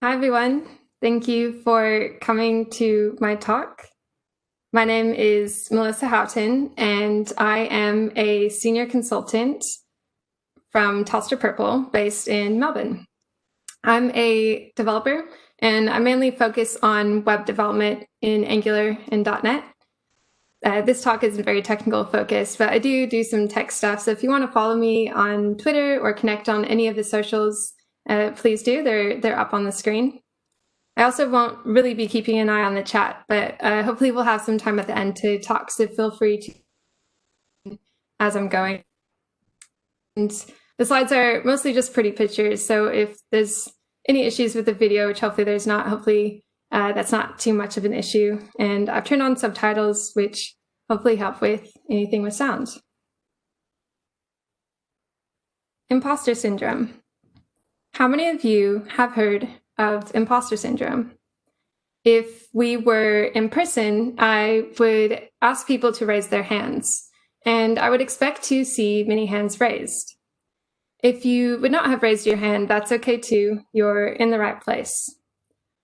Hi, everyone. Thank you for coming to my talk. My name is Melissa Houghton, and I am a senior consultant from Telstra Purple based in Melbourne. I'm a developer, and I mainly focus on web development in Angular and .NET. This talk isn't very technical focused, but I do some tech stuff. So if you want to follow me on Twitter or connect on any of the socials, please do. They're up on the screen. I also won't really be keeping an eye on the chat, but hopefully we'll have some time at the end to talk, so feel free to as I'm going. And the slides are mostly just pretty pictures, so if there's any issues with the video, which hopefully there's not, hopefully that's not too much of an issue. And I've turned on subtitles, which hopefully help with anything with sound. Imposter syndrome. How many of you have heard of imposter syndrome? If we were in person, I would ask people to raise their hands, and I would expect to see many hands raised. If you would not have raised your hand, that's okay too. You're in the right place.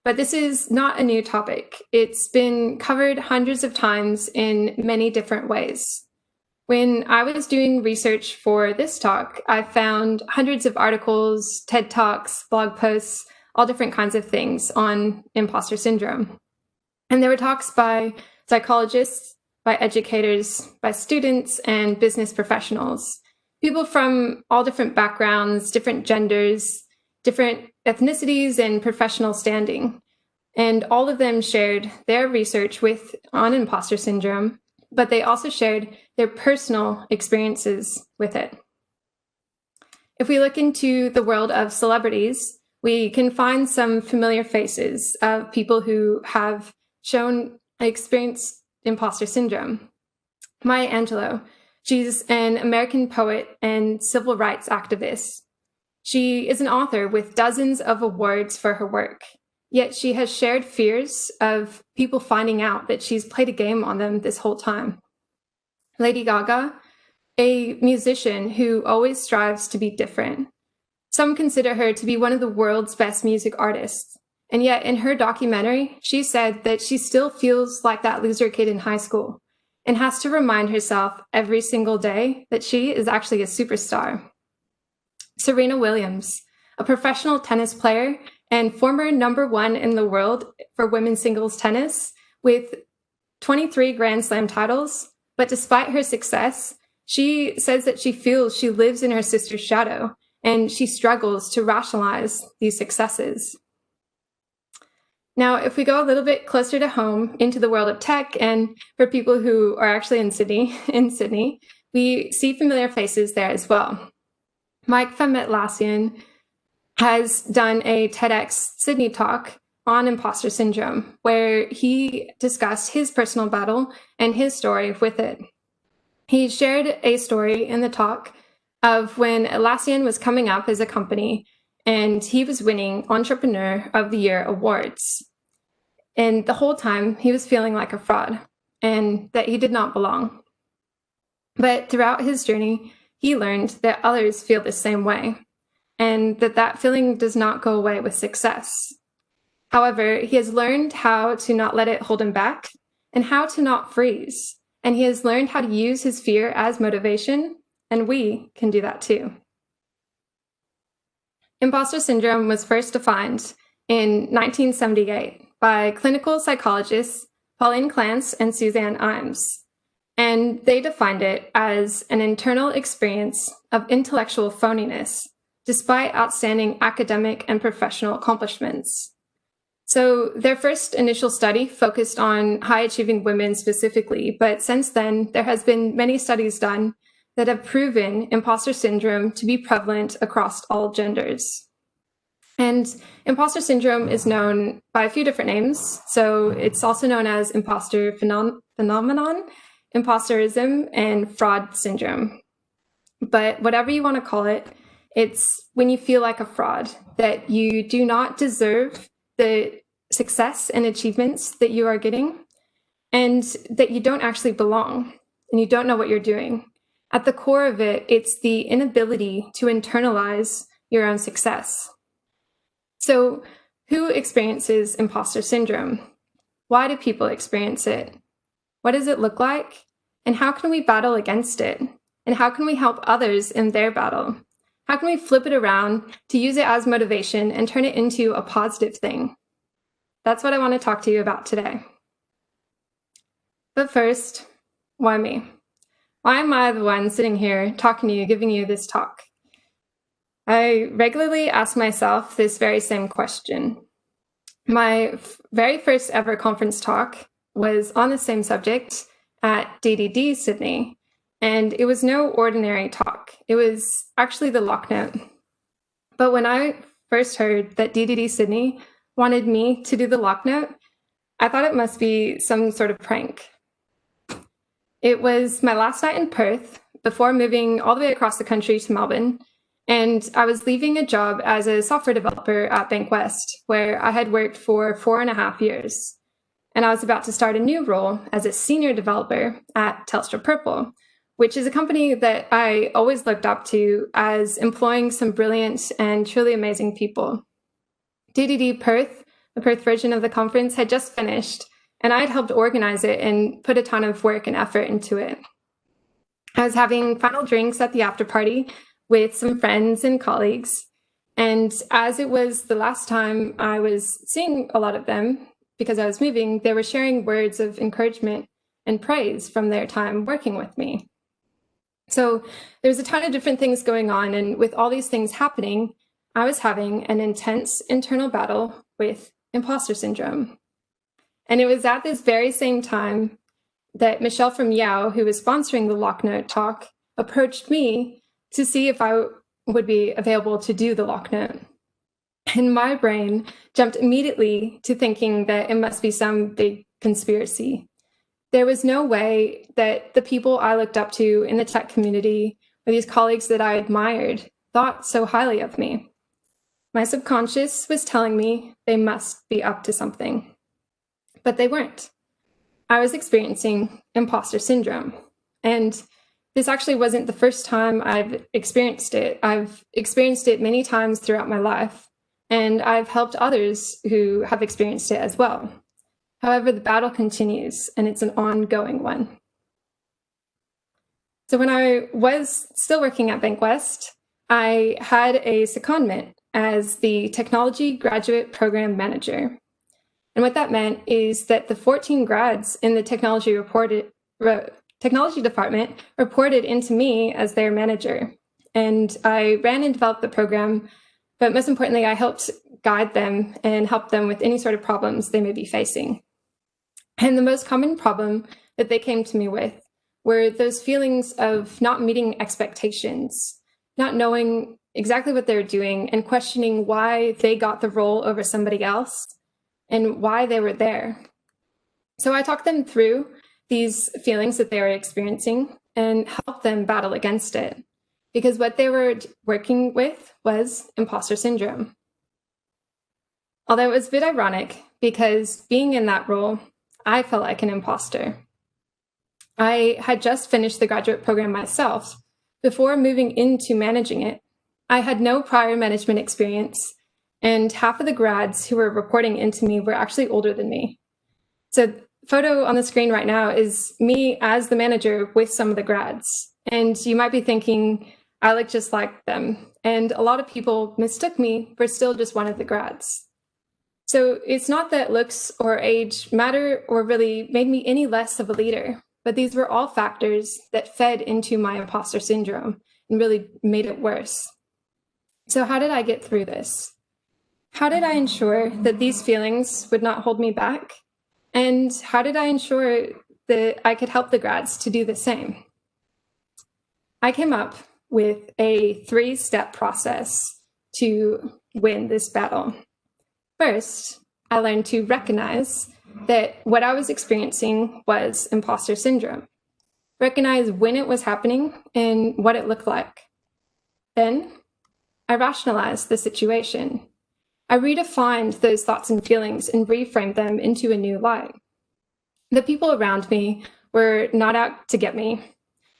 But this is not a new topic. It's been covered hundreds of times in many different ways. When I was doing research for this talk, I found hundreds of articles, TED Talks, blog posts, all different kinds of things on imposter syndrome. And there were talks by psychologists, by educators, by students, and business professionals. People from all different backgrounds, different genders, different ethnicities, and professional standing. And all of them shared their research on imposter syndrome, but they also shared their personal experiences with it. If we look into the world of celebrities, we can find some familiar faces of people who have experienced imposter syndrome. Maya Angelou, she's an American poet and civil rights activist. She is an author with dozens of awards for her work, yet she has shared fears of people finding out that she's played a game on them this whole time. Lady Gaga, a musician who always strives to be different. Some consider her to be one of the world's best music artists. And yet in her documentary, she said that she still feels like that loser kid in high school and has to remind herself every single day that she is actually a superstar. Serena Williams, a professional tennis player and former #1 in the world for women's singles tennis with 23 Grand Slam titles. But despite her success, she says that she feels she lives in her sister's shadow and she struggles to rationalize these successes. Now, if we go a little bit closer to home into the world of tech, and for people who are actually in Sydney, we see familiar faces there as well. Mike from Atlassian has done a TEDx Sydney talk on imposter syndrome, where he discussed his personal battle and his story with it. He shared a story in the talk of when Atlassian was coming up as a company and he was winning Entrepreneur of the Year awards. And the whole time he was feeling like a fraud and that he did not belong. But throughout his journey, he learned that others feel the same way and that feeling does not go away with success. However, he has learned how to not let it hold him back and how to not freeze. And he has learned how to use his fear as motivation, and we can do that too. Imposter syndrome was first defined in 1978 by clinical psychologists Pauline Clance and Suzanne Imes. And they defined it as an internal experience of intellectual phoniness, despite outstanding academic and professional accomplishments. So their first initial study focused on high-achieving women specifically, but since then, there has been many studies done that have proven imposter syndrome to be prevalent across all genders. And imposter syndrome is known by a few different names. So it's also known as imposter phenomenon, imposterism, and fraud syndrome. But whatever you want to call it, it's when you feel like a fraud, that you do not deserve the success and achievements that you are getting, and that you don't actually belong, and you don't know what you're doing. At the core of it, it's the inability to internalize your own success. So Who experiences imposter syndrome? Why do people experience it? What does it look like? And how can we battle against it? And how can we help others in their battle? How can we flip it around to use it as motivation and turn it into a positive thing? That's what I want to talk to you about today. But first, why me? Why am I the one sitting here talking to you, giving you this talk? I regularly ask myself this very same question. My very first ever conference talk was on the same subject at DDD Sydney, and it was no ordinary talk. It was actually the lock note. But when I first heard that DDD Sydney wanted me to do the lock note, I thought it must be some sort of prank. It was my last night in Perth before moving all the way across the country to Melbourne, and I was leaving a job as a software developer at Bankwest, where I had worked for 4.5 years. And I was about to start a new role as a senior developer at Telstra Purple, which is a company that I always looked up to as employing some brilliant and truly amazing people. DDD Perth, the Perth version of the conference, had just finished, and I had helped organize it and put a ton of work and effort into it. I was having final drinks at the after party with some friends and colleagues, and as it was the last time I was seeing a lot of them, because I was moving, they were sharing words of encouragement and praise from their time working with me. So there's a ton of different things going on, and with all these things happening, I was having an intense internal battle with imposter syndrome. And it was at this very same time that Michelle from Yao, who was sponsoring the Locknote talk, approached me to see if I would be available to do the Locknote. And my brain jumped immediately to thinking that it must be some big conspiracy. There was no way that the people I looked up to in the tech community, or these colleagues that I admired, thought so highly of me. My subconscious was telling me they must be up to something. But they weren't. I was experiencing imposter syndrome. And this actually wasn't the first time I've experienced it. I've experienced it many times throughout my life, and I've helped others who have experienced it as well. However, the battle continues, and it's an ongoing one. So when I was still working at Bankwest, I had a secondment as the Technology Graduate Program Manager. And what that meant is that the 14 grads in the technology department reported into me as their manager. And I ran and developed the program, but most importantly, I helped guide them and help them with any sort of problems they may be facing. And the most common problem that they came to me with were those feelings of not meeting expectations, not knowing exactly what they're doing, and questioning why they got the role over somebody else and why they were there. So I talked them through these feelings that they were experiencing and helped them battle against it, because what they were working with was imposter syndrome. Although it was a bit ironic, because being in that role, I felt like an imposter. I had just finished the graduate program myself before moving into managing it. I had no prior management experience, and half of the grads who were reporting into me were actually older than me. So the photo on the screen right now is me as the manager with some of the grads. And you might be thinking, I look just like them. And a lot of people mistook me for still just one of the grads. So it's not that looks or age matter or really made me any less of a leader, but these were all factors that fed into my imposter syndrome and really made it worse. So how did I get through this? How did I ensure that these feelings would not hold me back? And how did I ensure that I could help the grads to do the same? I came up with a 3-step process to win this battle. First, I learned to recognize that what I was experiencing was imposter syndrome. Recognize when it was happening and what it looked like. Then, I rationalized the situation. I redefined those thoughts and feelings and reframed them into a new light. The people around me were not out to get me.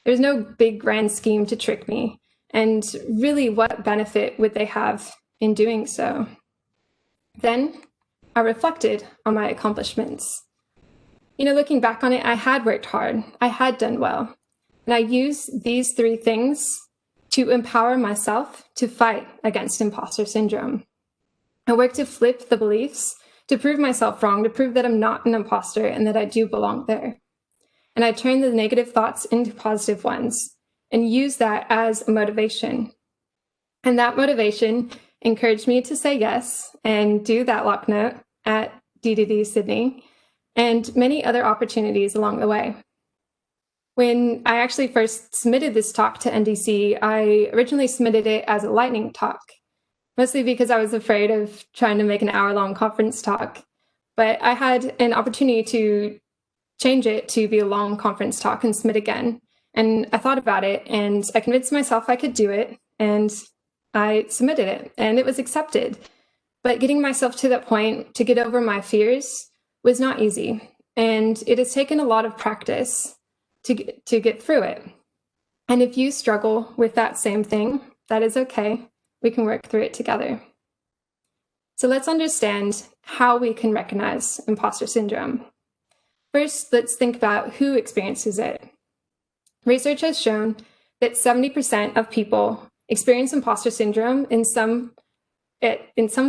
There was no big grand scheme to trick me. And really, what benefit would they have in doing so? Then I reflected on my accomplishments. Looking back on it, I had worked hard, I had done well, and I used these three things to empower myself to fight against imposter syndrome. I worked to flip the beliefs, to prove myself wrong, to prove that I'm not an imposter and that I do belong there. And I turned the negative thoughts into positive ones and used that as a motivation. And that motivation encouraged me to say yes and do that lock note at DDD Sydney and many other opportunities along the way. When I actually first submitted this talk to NDC, I originally submitted it as a lightning talk, mostly because I was afraid of trying to make an hour-long conference talk. But I had an opportunity to change it to be a long conference talk and submit again. And I thought about it and I convinced myself I could do it and I submitted it and it was accepted. But getting myself to that point to get over my fears was not easy. And it has taken a lot of practice to get through it. And if you struggle with that same thing, that is okay. We can work through it together. So let's understand how we can recognize imposter syndrome. First, let's think about who experiences it. Research has shown that 70% of people experience imposter syndrome in some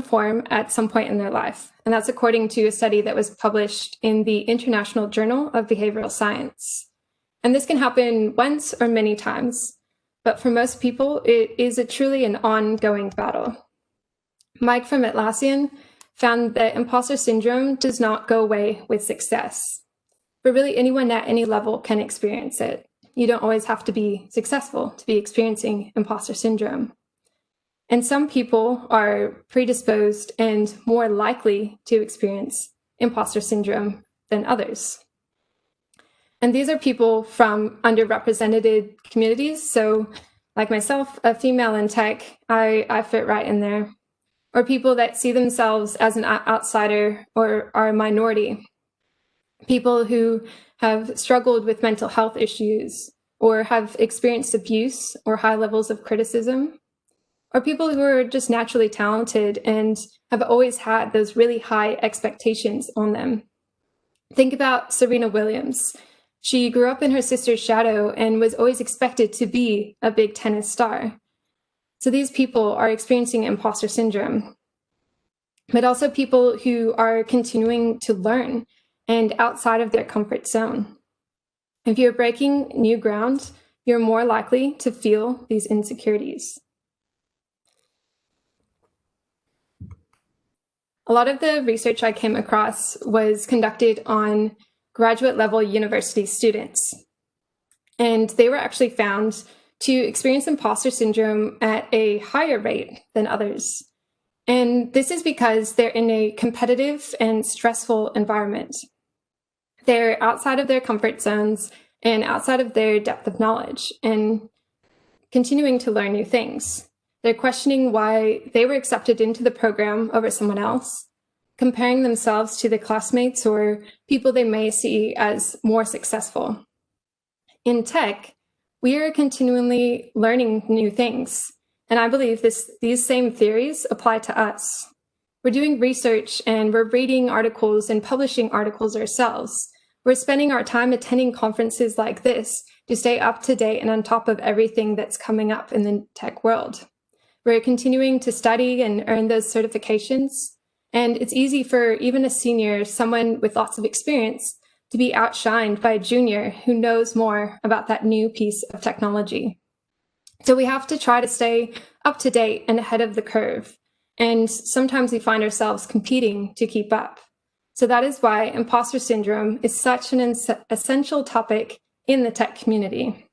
form at some point in their life. And that's according to a study that was published in the International Journal of Behavioral Science. And this can happen once or many times, but for most people, it is truly an ongoing battle. Mike from Atlassian found that imposter syndrome does not go away with success. But really, anyone at any level can experience it. You don't always have to be successful to be experiencing imposter syndrome. And some people are predisposed and more likely to experience imposter syndrome than others. And these are people from underrepresented communities. So like myself, a female in tech, I fit right in there. Or people that see themselves as an outsider or are a minority. People who have struggled with mental health issues or have experienced abuse or high levels of criticism. Or people who are just naturally talented and have always had those really high expectations on them. Think about Serena Williams. She grew up in her sister's shadow and was always expected to be a big tennis star. So these people are experiencing imposter syndrome. But also people who are continuing to learn and outside of their comfort zone. If you're breaking new ground, you're more likely to feel these insecurities. A lot of the research I came across was conducted on graduate level university students. And they were actually found to experience imposter syndrome at a higher rate than others. And this is because they're in a competitive and stressful environment. They're outside of their comfort zones and outside of their depth of knowledge and continuing to learn new things. They're questioning why they were accepted into the program over someone else, comparing themselves to the classmates or people they may see as more successful. In tech, we are continually learning new things, and I believe these same theories apply to us. We're doing research and we're reading articles and publishing articles ourselves. We're spending our time attending conferences like this to stay up to date and on top of everything that's coming up in the tech world. We're continuing to study and earn those certifications. And it's easy for even a senior, someone with lots of experience, to be outshined by a junior who knows more about that new piece of technology. So we have to try to stay up to date and ahead of the curve. And sometimes we find ourselves competing to keep up. So that is why imposter syndrome is such an essential topic in the tech community.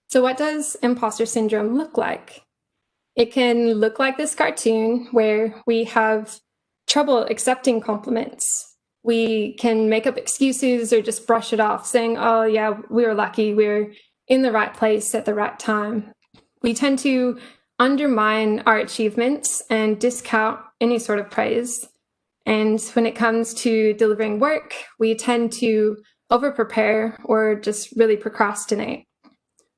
So what does imposter syndrome look like? It can look like this cartoon where we have trouble accepting compliments. We can make up excuses or just brush it off, saying, oh yeah, we were lucky, we're in the right place at the right time. We tend to undermine our achievements and discount any sort of praise. And when it comes to delivering work, we tend to over-prepare or just really procrastinate.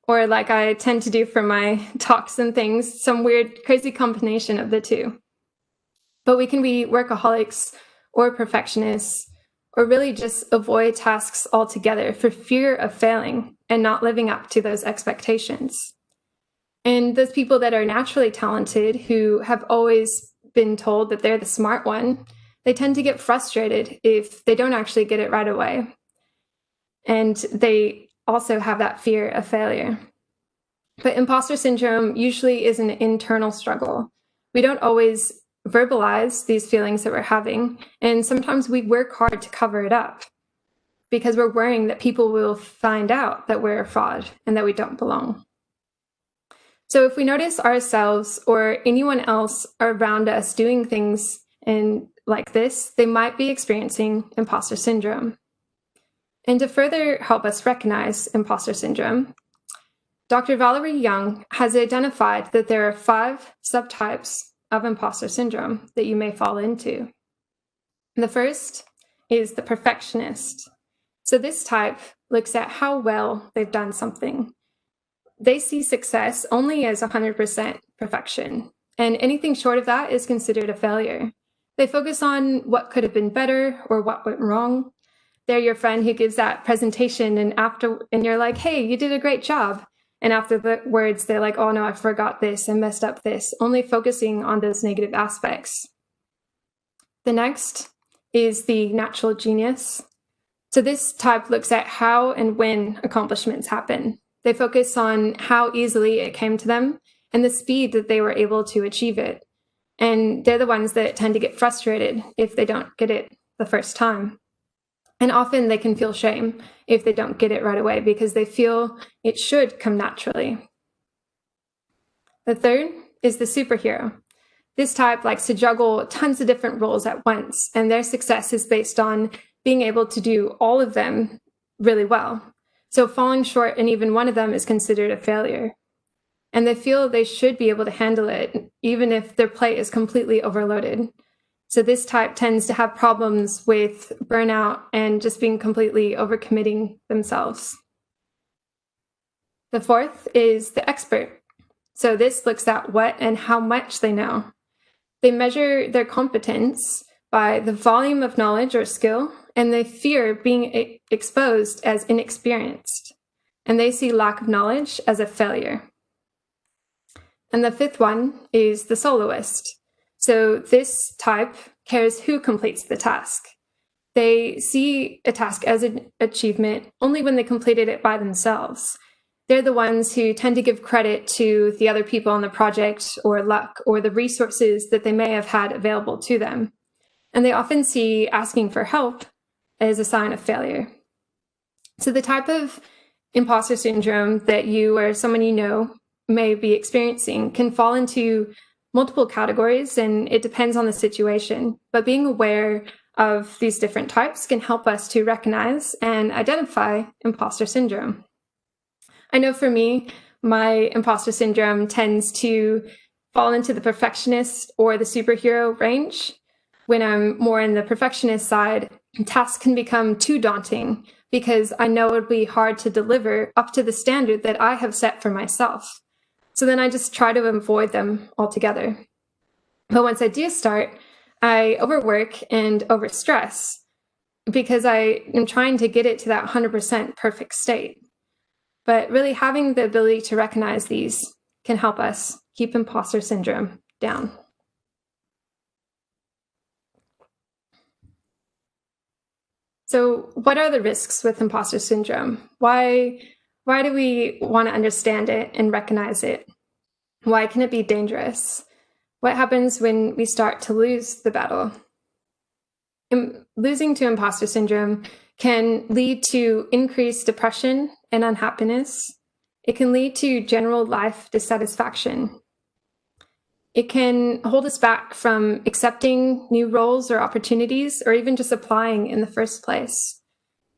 Or like I tend to do for my talks and things, some weird, crazy combination of the two. But we can be workaholics or perfectionists, or really just avoid tasks altogether for fear of failing and not living up to those expectations. And those people that are naturally talented, who have always been told that they're the smart one, they tend to get frustrated if they don't actually get it right away. And they also have that fear of failure. But imposter syndrome usually is an internal struggle. We don't always verbalize these feelings that we're having, and sometimes we work hard to cover it up because we're worrying that people will find out that we're a fraud and that we don't belong. So if we notice ourselves or anyone else around us doing things like this, they might be experiencing imposter syndrome. And to further help us recognize imposter syndrome, Dr. Valerie Young has identified that there are 5 subtypes of imposter syndrome that you may fall into. The first is the perfectionist. So this type looks at how well they've done something. They see success only as 100% perfection, and anything short of that is considered a failure. They focus on what could have been better or what went wrong. They're your friend who gives that presentation and you're like, hey, you did a great job. And after the words, they're like, oh no, I forgot this, I messed up this, only focusing on those negative aspects. The next is the natural genius. So this type looks at how and when accomplishments happen. They focus on how easily it came to them and the speed that they were able to achieve it. And they're the ones that tend to get frustrated if they don't get it the first time. And often they can feel shame if they don't get it right away because they feel it should come naturally. The third is the superhero. This type likes to juggle tons of different roles at once, and their success is based on being able to do all of them really well. So falling short in even one of them is considered a failure. And they feel they should be able to handle it, even if their plate is completely overloaded. So this type tends to have problems with burnout and just being completely overcommitting themselves. The fourth is the expert. So this looks at what and how much they know. They measure their competence by the volume of knowledge or skill, and they fear being exposed as inexperienced. And they see lack of knowledge as a failure. And the fifth one is the soloist. So this type cares who completes the task. They see a task as an achievement only when they completed it by themselves. They're the ones who tend to give credit to the other people on the project or luck or the resources that they may have had available to them. And they often see asking for help as a sign of failure. So the type of imposter syndrome that you or someone you know may be experiencing can fall into multiple categories, and it depends on the situation. But being aware of these different types can help us to recognize and identify imposter syndrome. I know for me, my imposter syndrome tends to fall into the perfectionist or the superhero range. When I'm more in the perfectionist side, tasks can become too daunting because I know it would be hard to deliver up to the standard that I have set for myself. So then I just try to avoid them altogether. But once I do start, I overwork and overstress because I am trying to get it to that 100% perfect state. But really having the ability to recognize these can help us keep imposter syndrome down. So what are the risks with imposter syndrome? Why do we want to understand it and recognize it? Why can it be dangerous? What happens when we start to lose the battle? Losing to imposter syndrome can lead to increased depression and unhappiness. It can lead to general life dissatisfaction. It can hold us back from accepting new roles or opportunities, or even just applying in the first place.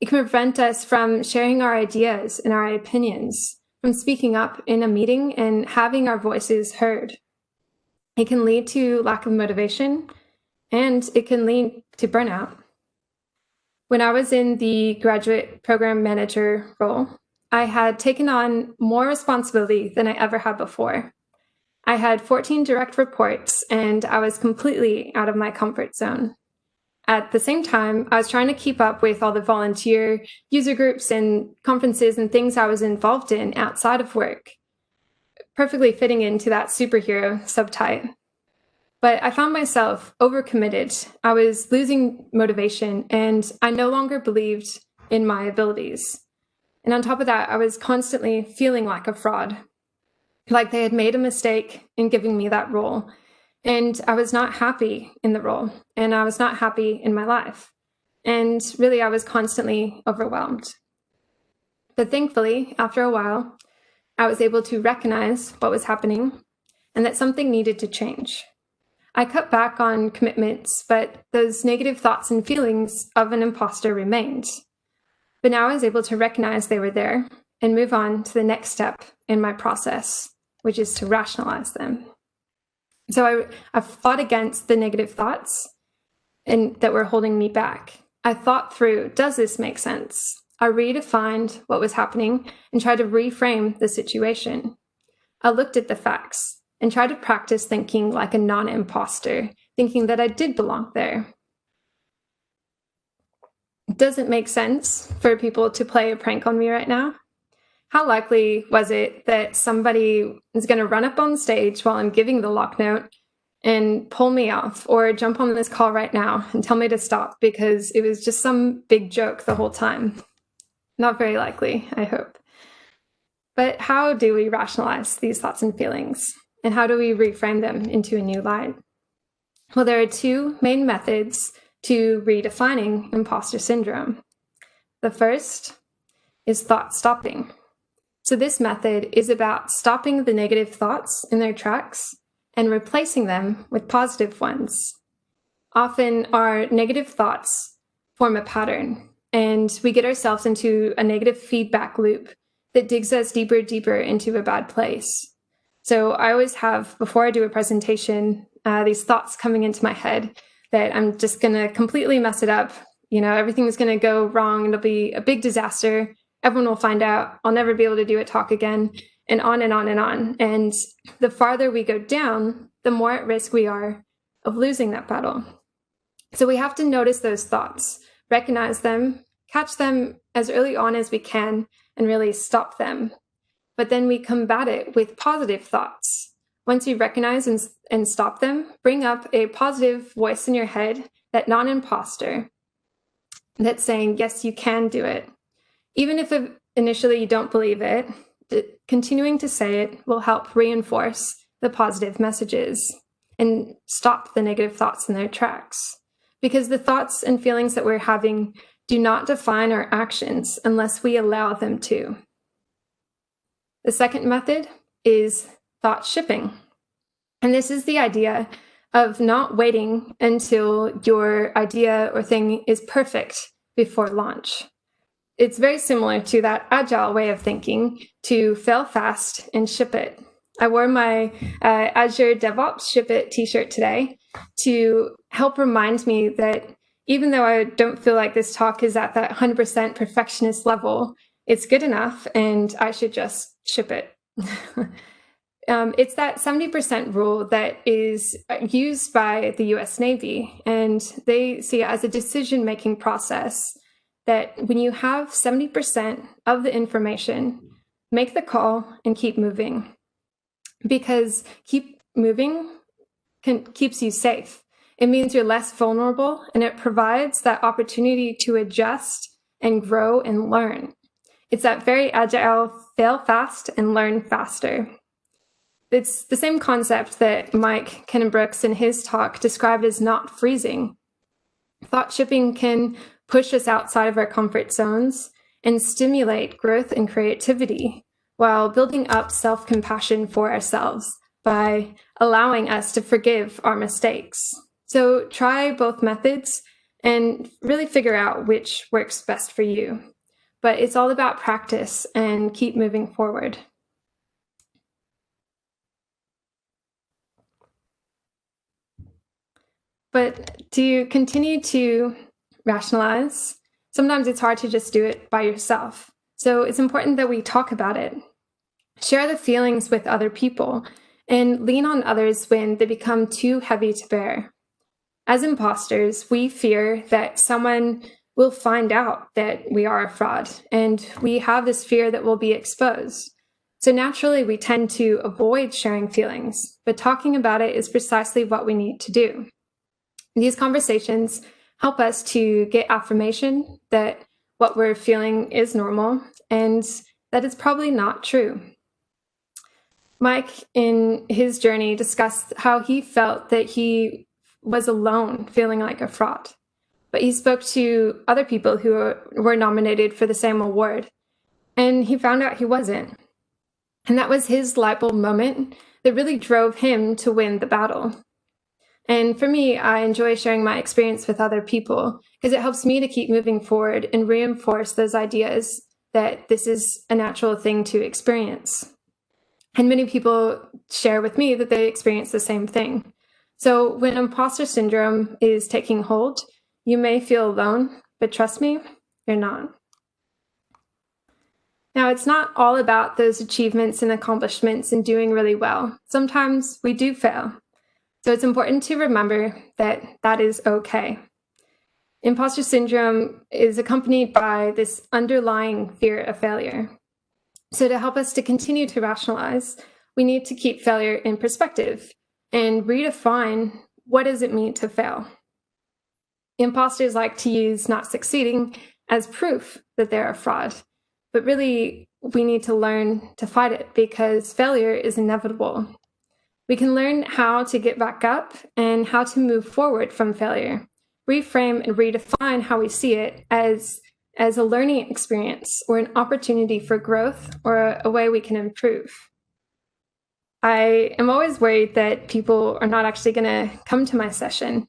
It can prevent us from sharing our ideas and our opinions, from speaking up in a meeting and having our voices heard. It can lead to lack of motivation, and it can lead to burnout. When I was in the graduate program manager role, I had taken on more responsibility than I ever had before. I had 14 direct reports, and I was completely out of my comfort zone. At the same time, I was trying to keep up with all the volunteer user groups and conferences and things I was involved in outside of work, perfectly fitting into that superhero subtype. But I found myself overcommitted. I was losing motivation, and I no longer believed in my abilities. And on top of that, I was constantly feeling like a fraud, like they had made a mistake in giving me that role. And I was not happy in the role, and I was not happy in my life. And really, I was constantly overwhelmed. But thankfully, after a while, I was able to recognize what was happening and that something needed to change. I cut back on commitments, but those negative thoughts and feelings of an imposter remained. But now I was able to recognize they were there and move on to the next step in my process, which is to rationalize them. So I fought against the negative thoughts and that were holding me back. I thought through, does this make sense? I redefined what was happening and tried to reframe the situation. I looked at the facts and tried to practice thinking like a non-imposter, thinking that I did belong there. Does it make sense for people to play a prank on me right now? How likely was it that somebody is going to run up on stage while I'm giving the lock note and pull me off, or jump on this call right now and tell me to stop because it was just some big joke the whole time? Not very likely, I hope. But how do we rationalize these thoughts and feelings? And how do we reframe them into a new light? Well, there are two main methods to redefining imposter syndrome. The first is thought stopping. So this method is about stopping the negative thoughts in their tracks and replacing them with positive ones. Often our negative thoughts form a pattern, and we get ourselves into a negative feedback loop that digs us deeper and deeper into a bad place. So I always have, before I do a presentation, these thoughts coming into my head that I'm just going to completely mess it up. Everything's going to go wrong. It'll be a big disaster. Everyone will find out. I'll never be able to do a talk again, and on and on and on. And the farther we go down, the more at risk we are of losing that battle. So we have to notice those thoughts, recognize them, catch them as early on as we can, and really stop them. But then we combat it with positive thoughts. Once you recognize and stop them, bring up a positive voice in your head, that non-imposter, that's saying, yes, you can do it. Even if initially you don't believe it, continuing to say it will help reinforce the positive messages and stop the negative thoughts in their tracks. Because the thoughts and feelings that we're having do not define our actions unless we allow them to. The second method is thought shipping. And this is the idea of not waiting until your idea or thing is perfect before launch. It's very similar to that agile way of thinking, to fail fast and ship it. I wore my Azure DevOps Ship It t-shirt today to help remind me that even though I don't feel like this talk is at that 100% perfectionist level, it's good enough and I should just ship it. It's that 70% rule that is used by the US Navy, and they see it as a decision-making process that when you have 70% of the information, make the call and keep moving. Because keep moving keeps you safe. It means you're less vulnerable, and it provides that opportunity to adjust and grow and learn. It's that very agile, fail fast and learn faster. It's the same concept that Mike Kennebrooks in his talk described as not freezing. Thought shipping can push us outside of our comfort zones and stimulate growth and creativity while building up self-compassion for ourselves by allowing us to forgive our mistakes. So try both methods and really figure out which works best for you. But it's all about practice and keep moving forward. But to continue to rationalize, sometimes it's hard to just do it by yourself. So it's important that we talk about it, share the feelings with other people, and lean on others when they become too heavy to bear. As imposters, we fear that someone will find out that we are a fraud, and we have this fear that we'll be exposed. So naturally, we tend to avoid sharing feelings, but talking about it is precisely what we need to do. These conversations help us to get affirmation that what we're feeling is normal and that it's probably not true. Mike, in his journey, discussed how he felt that he was alone, feeling like a fraud. But he spoke to other people who were nominated for the same award, and he found out he wasn't. And that was his light bulb moment that really drove him to win the battle. And for me, I enjoy sharing my experience with other people because it helps me to keep moving forward and reinforce those ideas that this is a natural thing to experience. And many people share with me that they experience the same thing. So when imposter syndrome is taking hold, you may feel alone, but trust me, you're not. Now, it's not all about those achievements and accomplishments and doing really well. Sometimes we do fail. So it's important to remember that that is okay. Imposter syndrome is accompanied by this underlying fear of failure. So to help us to continue to rationalize, we need to keep failure in perspective and redefine what does it mean to fail. Imposters like to use not succeeding as proof that they're a fraud, but really we need to learn to fight it because failure is inevitable. We can learn how to get back up and how to move forward from failure, reframe and redefine how we see it as a learning experience or an opportunity for growth or a way we can improve. I am always worried that people are not actually going to come to my session.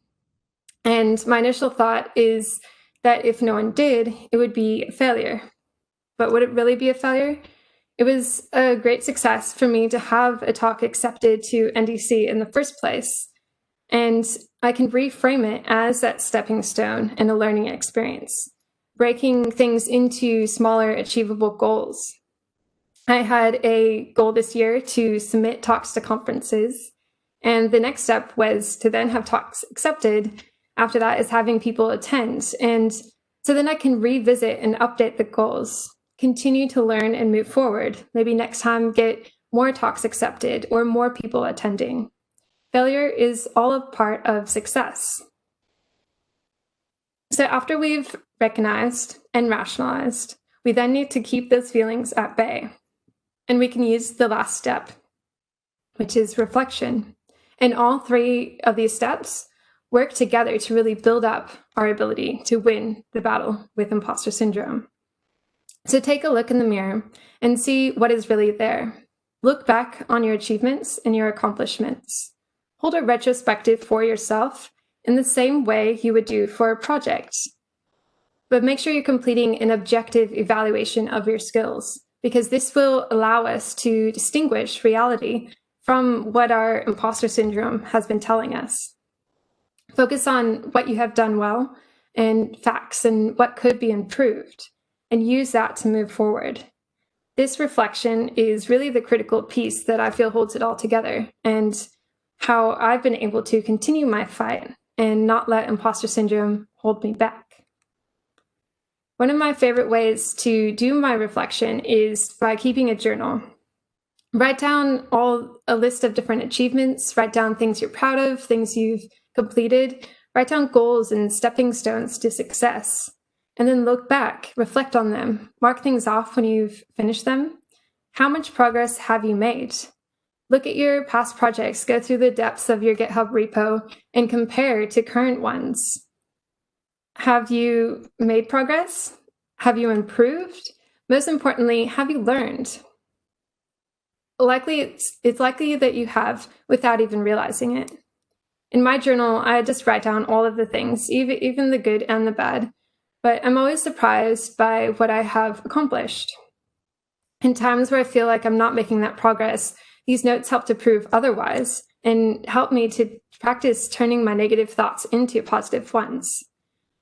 And my initial thought is that if no one did, it would be a failure. But would it really be a failure? It was a great success for me to have a talk accepted to NDC in the first place. And I can reframe it as that stepping stone and a learning experience, breaking things into smaller achievable goals. I had a goal this year to submit talks to conferences, and the next step was to then have talks accepted. After that is having people attend. And so then I can revisit and update the goals, continue to learn and move forward. Maybe next time get more talks accepted or more people attending. Failure is all a part of success. So after we've recognized and rationalized, we then need to keep those feelings at bay. And we can use the last step, which is reflection. And all three of these steps work together to really build up our ability to win the battle with imposter syndrome. So take a look in the mirror and see what is really there. Look back on your achievements and your accomplishments. Hold a retrospective for yourself in the same way you would do for a project. But make sure you're completing an objective evaluation of your skills, because this will allow us to distinguish reality from what our imposter syndrome has been telling us. Focus on what you have done well and facts and what could be improved, and use that to move forward. This reflection is really the critical piece that I feel holds it all together, and how I've been able to continue my fight and not let imposter syndrome hold me back. One of my favorite ways to do my reflection is by keeping a journal. Write down a list of different achievements, write down things you're proud of, things you've completed, write down goals and stepping stones to success, and then look back, reflect on them, mark things off when you've finished them. How much progress have you made? Look at your past projects, go through the depths of your GitHub repo and compare to current ones. Have you made progress? Have you improved? Most importantly, have you learned? It's likely that you have without even realizing it. In my journal, I just write down all of the things, even the good and the bad, but I'm always surprised by what I have accomplished. In times where I feel like I'm not making that progress, these notes help to prove otherwise and help me to practice turning my negative thoughts into positive ones.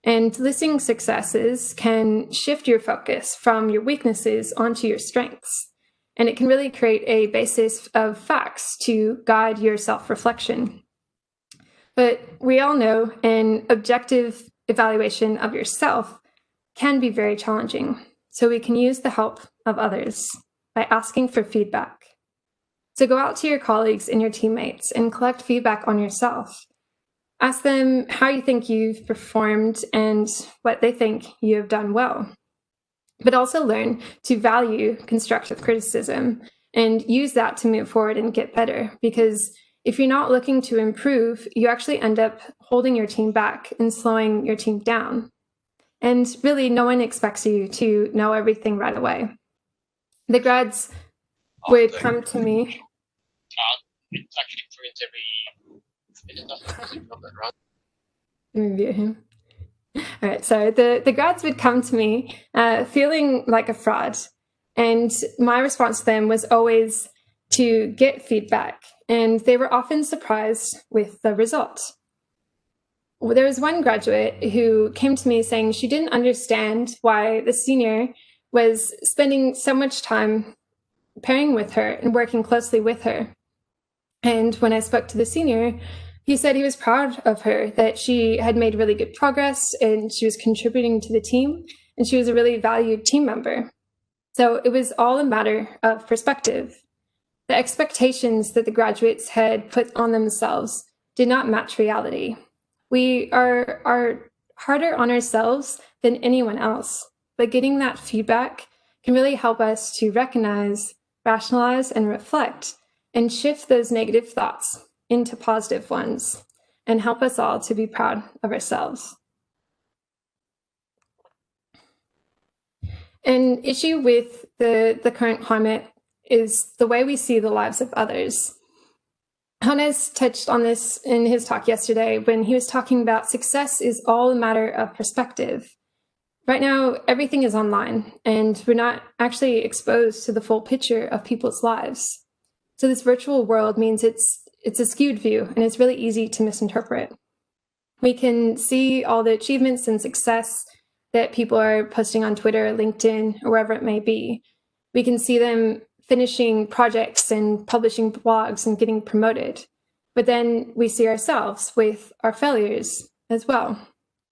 And listing successes can shift your focus from your weaknesses onto your strengths. and it can really create a basis of facts to guide your self-reflection. But we all know an objective evaluation of yourself can be very challenging, so we can use the help of others by asking for feedback. So go out to your colleagues and your teammates and collect feedback on yourself. Ask them how you think you've performed and what they think you have done well. But also learn to value constructive criticism and use that to move forward and get better. Because if you're not looking to improve, you actually end up holding your team back and slowing your team down. And really, no one expects you to know everything right away. The grads would come to me. Let me mute him. All right, so the grads would come to me feeling like a fraud. And my response to them was always to get feedback. And they were often surprised with the results. There was one graduate who came to me saying she didn't understand why the senior was spending so much time pairing with her and working closely with her. And when I spoke to the senior, he said he was proud of her, that she had made really good progress and she was contributing to the team and she was a really valued team member. So it was all a matter of perspective. The expectations that the graduates had put on themselves did not match reality. We are harder on ourselves than anyone else, but getting that feedback can really help us to recognize, rationalize, and reflect, and shift those negative thoughts into positive ones, and help us all to be proud of ourselves. An issue with the current climate is the way we see the lives of others. Hannes touched on this in his talk yesterday when he was talking about success is all a matter of perspective. Right now, everything is online, and we're not actually exposed to the full picture of people's lives. So this virtual world means it's a skewed view, and it's really easy to misinterpret. We can see all the achievements and success that people are posting on Twitter, LinkedIn, or wherever it may be. We can see them finishing projects and publishing blogs and getting promoted. But then we see ourselves with our failures as well.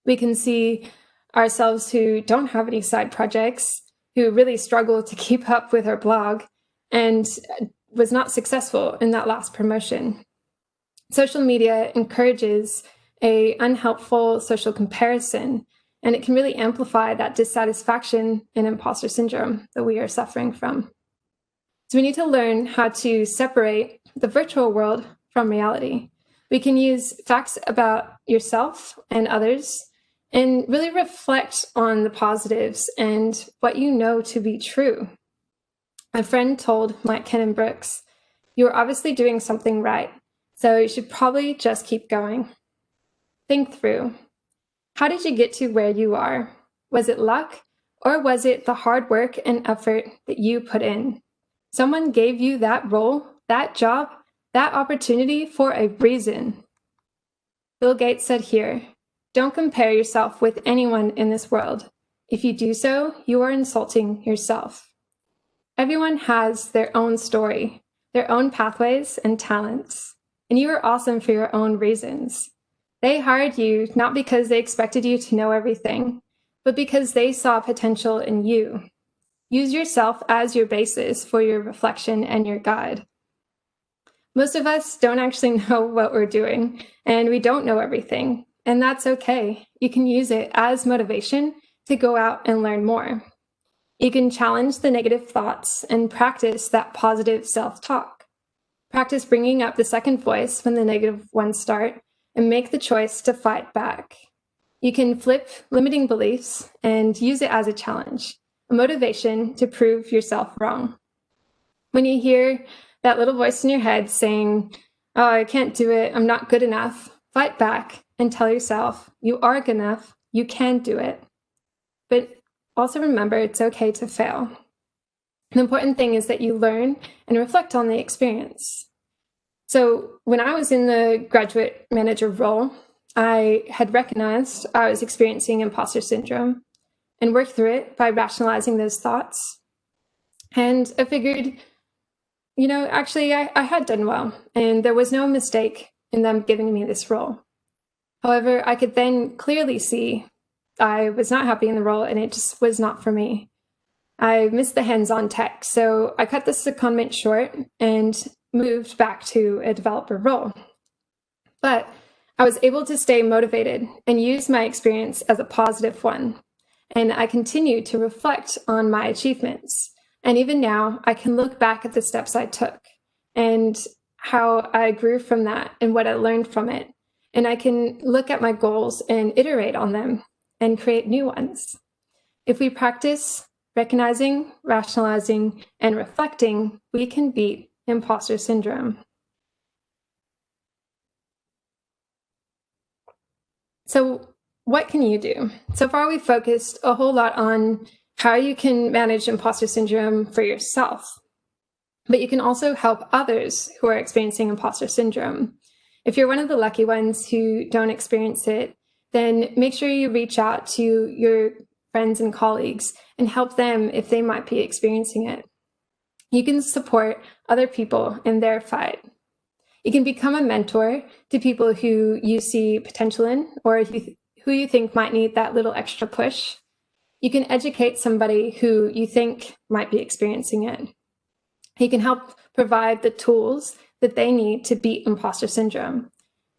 We can see ourselves who don't have any side projects, who really struggle to keep up with our blog and was not successful in that last promotion. Social media encourages an unhelpful social comparison, and it can really amplify that dissatisfaction and imposter syndrome that we are suffering from. So we need to learn how to separate the virtual world from reality. We can use facts about yourself and others and really reflect on the positives and what you know to be true. A friend told Mike Cannon Brooks, "You're obviously doing something right, so you should probably just keep going." Think through. How did you get to where you are? Was it luck, or was it the hard work and effort that you put in? Someone gave you that role, that job, that opportunity for a reason. Bill Gates said here, "Don't compare yourself with anyone in this world. If you do so, you are insulting yourself." Everyone has their own story, their own pathways and talents, and you are awesome for your own reasons. They hired you not because they expected you to know everything, but because they saw potential in you. Use yourself as your basis for your reflection and your guide. Most of us don't actually know what we're doing, and we don't know everything, and that's okay. You can use it as motivation to go out and learn more. You can challenge the negative thoughts and practice that positive self-talk. Practice bringing up the second voice when the negative ones start, and make the choice to fight back. You can flip limiting beliefs and use it as a challenge, a motivation to prove yourself wrong. When you hear that little voice in your head saying, "Oh, I can't do it, I'm not good enough," fight back and tell yourself, you are good enough, you can do it. But also remember, it's okay to fail. The important thing is that you learn and reflect on the experience. So when I was in the graduate manager role, I had recognized I was experiencing imposter syndrome and worked through it by rationalizing those thoughts. And I figured actually, I had done well, and there was no mistake in them giving me this role. However, I could then clearly see I was not happy in the role, and it just was not for me. I missed the hands-on tech, so I cut the secondment short and moved back to a developer role. But I was able to stay motivated and use my experience as a positive one. And I continue to reflect on my achievements. And even now, I can look back at the steps I took and how I grew from that and what I learned from it. And I can look at my goals and iterate on them and create new ones. If we practice recognizing, rationalizing, and reflecting, we can beat imposter syndrome. So what can you do? So far, we've focused a whole lot on how you can manage imposter syndrome for yourself, but you can also help others who are experiencing imposter syndrome. If you're one of the lucky ones who don't experience it, then make sure you reach out to your friends and colleagues and help them if they might be experiencing it. You can support other people in their fight. You can become a mentor to people who you see potential in or who you think might need that little extra push. You can educate somebody who you think might be experiencing it. You can help provide the tools that they need to beat imposter syndrome.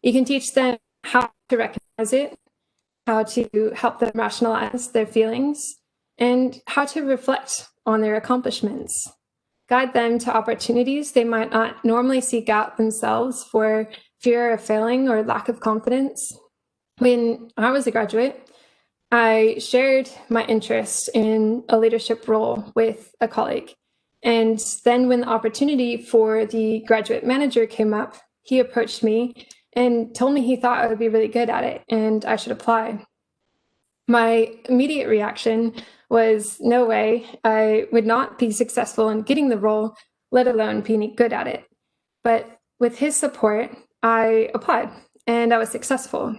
You can teach them how to recognize it, how to help them rationalize their feelings, and how to reflect on their accomplishments. Guide them to opportunities they might not normally seek out themselves for fear of failing or lack of confidence. When I was a graduate, I shared my interest in a leadership role with a colleague. And then when the opportunity for the graduate manager came up, he approached me and told me he thought I would be really good at it and I should apply. My immediate reaction was, no way, I would not be successful in getting the role, let alone being good at it. But with his support, I applied and I was successful.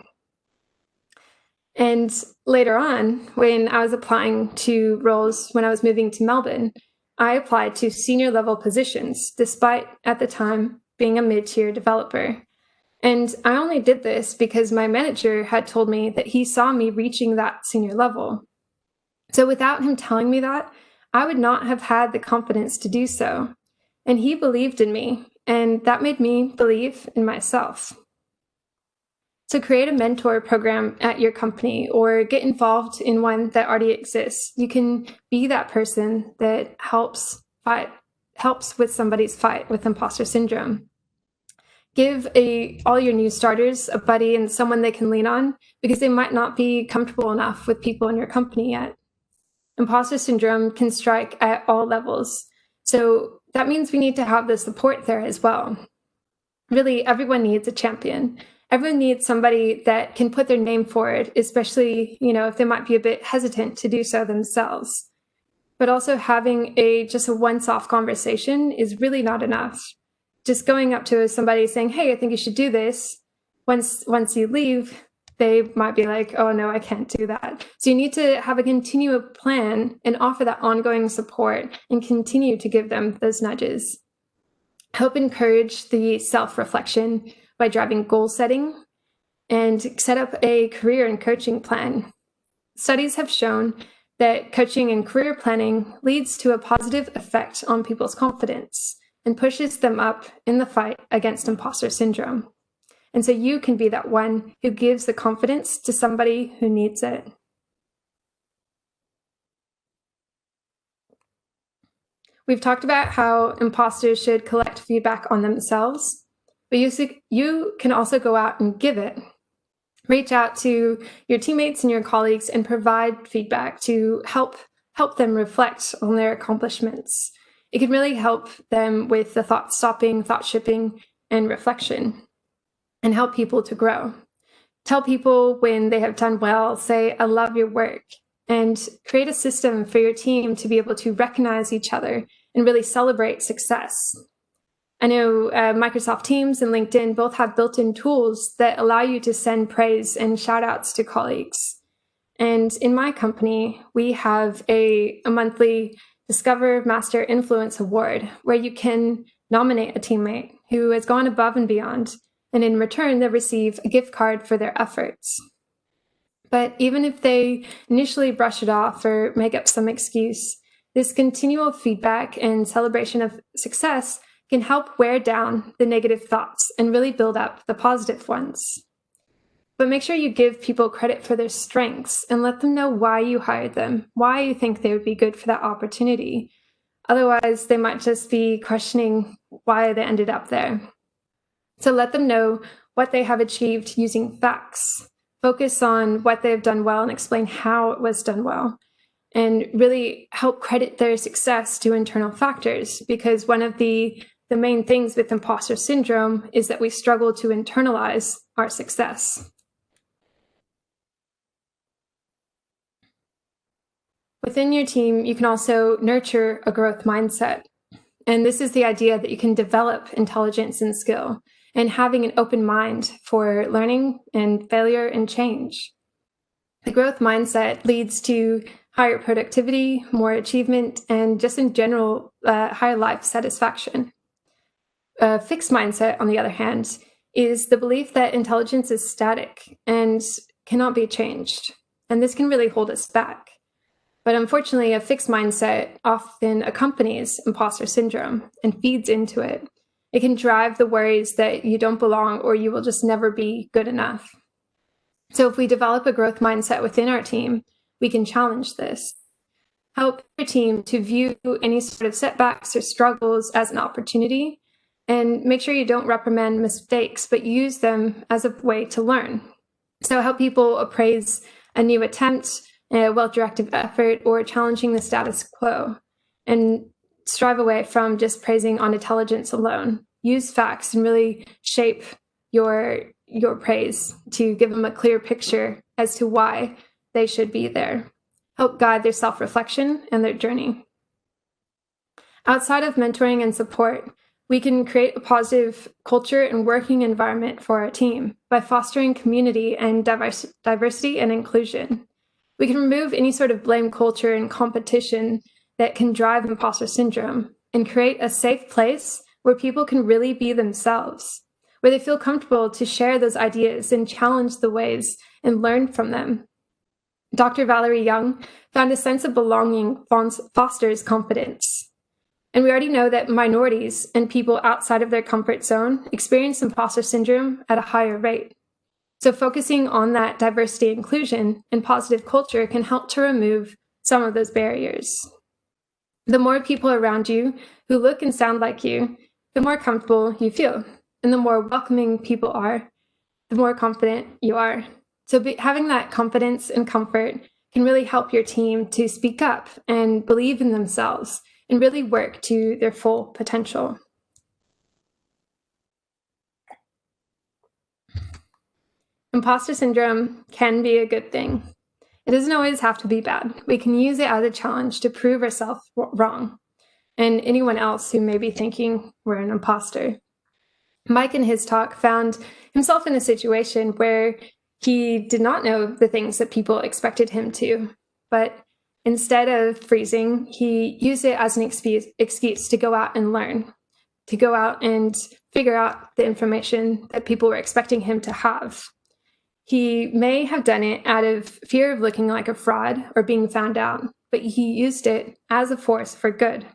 And later on, when I was applying to roles when I was moving to Melbourne, I applied to senior level positions, despite at the time being a mid-tier developer. And I only did this because my manager had told me that he saw me reaching that senior level. So without him telling me that, I would not have had the confidence to do so. And he believed in me, and that made me believe in myself. So create a mentor program at your company or get involved in one that already exists. You can be that person that helps with somebody's fight with imposter syndrome. Give all your new starters a buddy and someone they can lean on because they might not be comfortable enough with people in your company yet. Imposter syndrome can strike at all levels. So that means we need to have the support there as well. Really, everyone needs a champion. Everyone needs somebody that can put their name forward, especially, if they might be a bit hesitant to do so themselves. But also having just a once-off conversation is really not enough. Just going up to somebody saying, hey, I think you should do this. Once you leave, they might be like, oh no, I can't do that. So you need to have a continual plan and offer that ongoing support and continue to give them those nudges. Help encourage the self-reflection by driving goal setting and set up a career and coaching plan. Studies have shown that coaching and career planning leads to a positive effect on people's confidence and pushes them up in the fight against imposter syndrome. And so you can be that one who gives the confidence to somebody who needs it. We've talked about how imposters should collect feedback on themselves, but you can also go out and give it. Reach out to your teammates and your colleagues and provide feedback to help them reflect on their accomplishments. It can really help them with the thought stopping, thought shipping, and reflection, and help people to grow. Tell people when they have done well, say, I love your work, and create a system for your team to be able to recognize each other and really celebrate success. I know Microsoft Teams and LinkedIn both have built-in tools that allow you to send praise and shout-outs to colleagues. And in my company, we have a monthly Discover Master Influence Award where you can nominate a teammate who has gone above and beyond, and in return, they'll receive a gift card for their efforts. But even if they initially brush it off or make up some excuse, this continual feedback and celebration of success can help wear down the negative thoughts and really build up the positive ones. But make sure you give people credit for their strengths and let them know why you hired them, why you think they would be good for that opportunity. Otherwise, they might just be questioning why they ended up there. So let them know what they have achieved using facts. Focus on what they've done well and explain how it was done well. And really help credit their success to internal factors, because one of the main things with imposter syndrome is that we struggle to internalize our success. Within your team, you can also nurture a growth mindset. And this is the idea that you can develop intelligence and skill and having an open mind for learning and failure and change. The growth mindset leads to higher productivity, more achievement, and just in general, higher life satisfaction. A fixed mindset, on the other hand, is the belief that intelligence is static and cannot be changed. And this can really hold us back. But unfortunately, a fixed mindset often accompanies imposter syndrome and feeds into it. It can drive the worries that you don't belong or you will just never be good enough. So if we develop a growth mindset within our team, we can challenge this. Help your team to view any sort of setbacks or struggles as an opportunity, and make sure you don't reprimand mistakes, but use them as a way to learn. So help people appraise a new attempt, a well-directed effort, or challenging the status quo, and strive away from just praising on intelligence alone. Use facts and really shape your praise to give them a clear picture as to why they should be there. Help guide their self-reflection and their journey. Outside of mentoring and support, we can create a positive culture and working environment for our team by fostering community and diversity and inclusion. We can remove any sort of blame culture and competition that can drive imposter syndrome and create a safe place where people can really be themselves, where they feel comfortable to share those ideas and challenge the ways and learn from them. Dr. Valerie Young found a sense of belonging fosters confidence. And we already know that minorities and people outside of their comfort zone experience imposter syndrome at a higher rate. So focusing on that diversity, inclusion, and positive culture can help to remove some of those barriers. The more people around you who look and sound like you, the more comfortable you feel. And the more welcoming people are, the more confident you are. So having that confidence and comfort can really help your team to speak up and believe in themselves and really work to their full potential. Imposter syndrome can be a good thing. It doesn't always have to be bad. We can use it as a challenge to prove ourselves wrong and anyone else who may be thinking we're an imposter. Mike in his talk found himself in a situation where he did not know the things that people expected him to, but instead of freezing, he used it as an excuse to go out and learn, to go out and figure out the information that people were expecting him to have. He may have done it out of fear of looking like a fraud or being found out, but he used it as a force for good.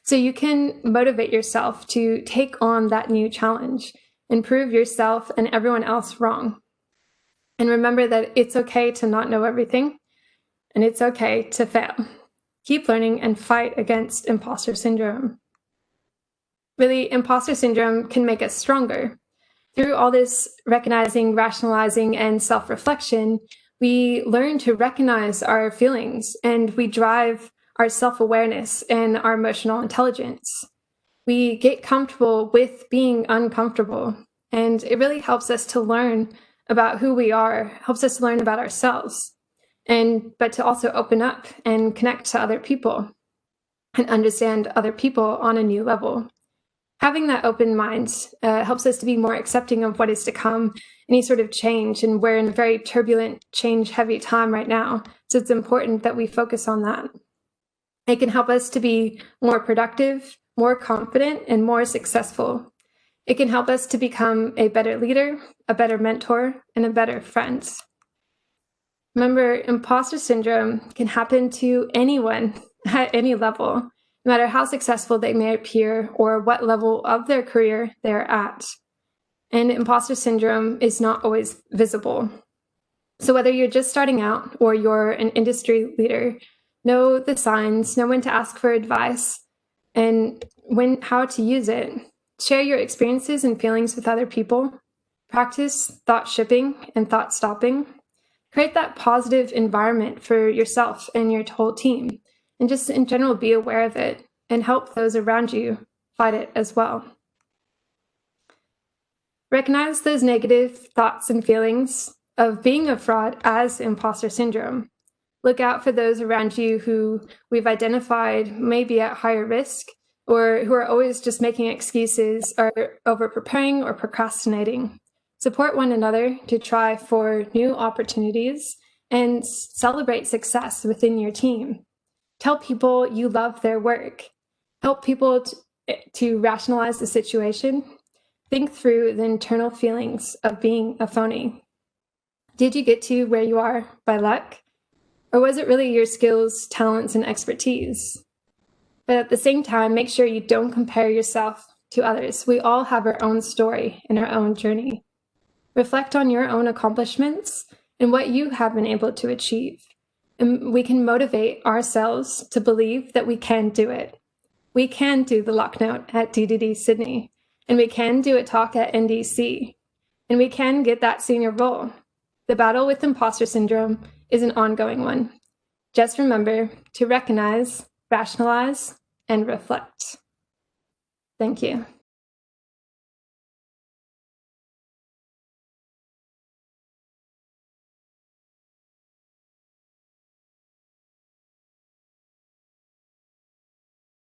So you can motivate yourself to take on that new challenge and prove yourself and everyone else wrong. And remember that it's okay to not know everything, and it's okay to fail. Keep learning and fight against imposter syndrome. Really, imposter syndrome can make us stronger. Through all this recognizing, rationalizing, and self-reflection, we learn to recognize our feelings and we drive our self-awareness and our emotional intelligence. We get comfortable with being uncomfortable, and it really helps us to learn about who we are, helps us to learn about ourselves, but to also open up and connect to other people and understand other people on a new level. Having that open mind helps us to be more accepting of what is to come, any sort of change, and we're in a very turbulent, change-heavy time right now, so it's important that we focus on that. It can help us to be more productive, more confident, and more successful. It can help us to become a better leader, a better mentor, and a better friend. Remember, imposter syndrome can happen to anyone at any level, no matter how successful they may appear or what level of their career they're at. And imposter syndrome is not always visible. So whether you're just starting out or you're an industry leader, know the signs, know when to ask for advice, and how to use it. Share your experiences and feelings with other people. Practice thought shipping and thought stopping. Create that positive environment for yourself and your whole team. And just in general, be aware of it and help those around you fight it as well. Recognize those negative thoughts and feelings of being a fraud as imposter syndrome. Look out for those around you who we've identified may be at higher risk or who are always just making excuses or over-preparing or procrastinating. Support one another to try for new opportunities and celebrate success within your team. Tell people you love their work. Help people to rationalize the situation. Think through the internal feelings of being a phony. Did you get to where you are by luck? Or was it really your skills, talents, and expertise? But at the same time, make sure you don't compare yourself to others. We all have our own story and our own journey. Reflect on your own accomplishments and what you have been able to achieve. And we can motivate ourselves to believe that we can do it. We can do the lock note at DDD Sydney, and we can do a talk at NDC, and we can get that senior role. The battle with imposter syndrome is an ongoing one. Just remember to recognize, rationalize, and reflect. Thank you.